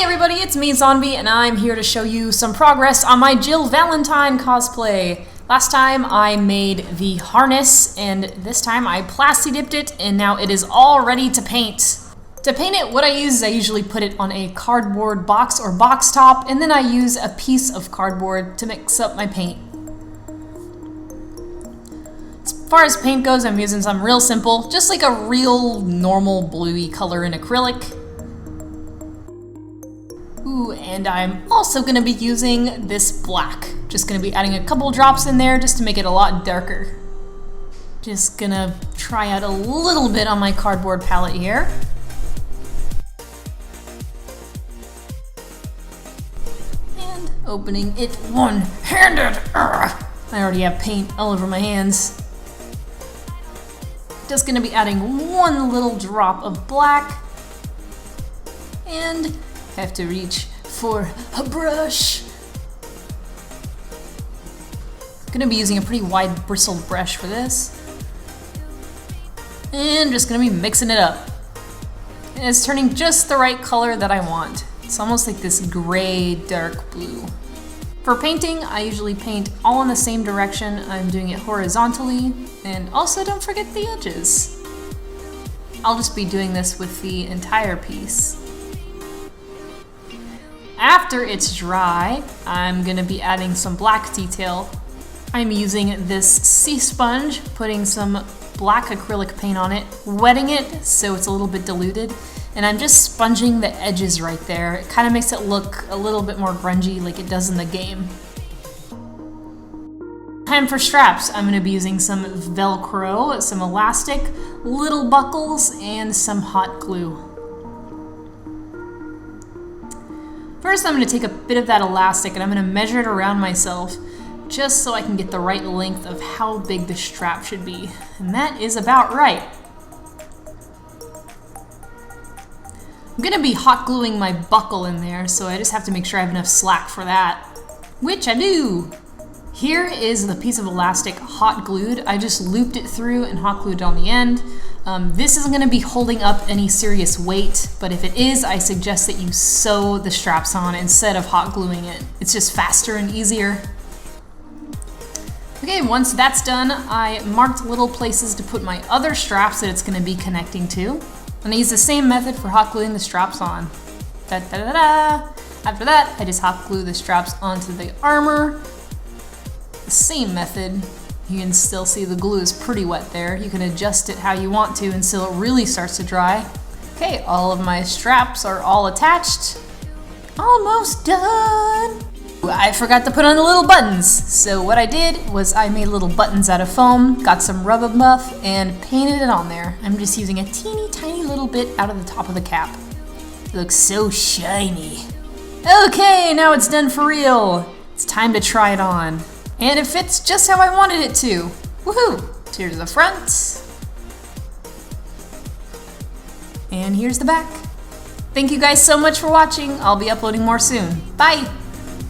Hey everybody, it's me, Zombie, and I'm here to show you some progress on my Valentine cosplay. Last time I made the harness, and this time I plasti dipped it, and now it is all ready to paint. To paint it, what I use is I usually put it on a cardboard box or box top, and then I use a piece of cardboard to mix up my paint. As far as paint goes, I'm using some real simple, just like a real normal bluey color in acrylic. Ooh, and I'm also going to be using this black. Just going to be adding a couple drops in there just to make it a lot darker. Just going to try out a little bit on my cardboard palette here. And opening it one-handed. I already have paint all over my hands. Just going to be adding one little drop of black. And have to reach for a brush. I'm gonna be using a pretty wide bristled brush for this. And just gonna be mixing it up. And it's turning just the right color that I want. It's almost like this gray, dark blue. For painting, I usually paint all in the same direction. I'm doing it horizontally. And also don't forget the edges. I'll just be doing this with the entire piece. After it's dry, I'm gonna be adding some black detail. I'm using this sea sponge, putting some black acrylic paint on it, wetting it so it's a little bit diluted, and I'm just sponging the edges right there. It kind of makes it look a little bit more grungy like it does in the game. Time for straps. I'm gonna be using some Velcro, some elastic, little buckles, and some hot glue. First, I'm going to take a bit of that elastic and I'm going to measure it around myself just so I can get the right length of how big the strap should be. And that is about right. I'm going to be hot gluing my buckle in there, so I just have to make sure I have enough slack for that, which I do. Here is the piece of elastic hot glued. I just looped it through and hot glued it on the end. This isn't going to be holding up any serious weight, but if it is, I suggest that you sew the straps on instead of hot gluing it. It's just faster and easier. Okay, once that's done, I marked little places to put my other straps that it's going to be connecting to. I'm going to use the same method for hot gluing the straps on. Da-da-da-da. After that, I just hot glue the straps onto the armor. The same method. You can still see the glue is pretty wet there. You can adjust it how you want to until it really starts to dry. Okay, all of my straps are all attached. Almost done. I forgot to put on the little buttons. So what I did was I made little buttons out of foam, got some rubber buff, and painted it on there. I'm just using a teeny tiny little bit out of the top of the cap. It looks so shiny. Okay, now it's done for real. It's time to try it on. And it fits just how I wanted it to. Woohoo! Here's the front. And here's the back. Thank you guys so much for watching. I'll be uploading more soon. Bye!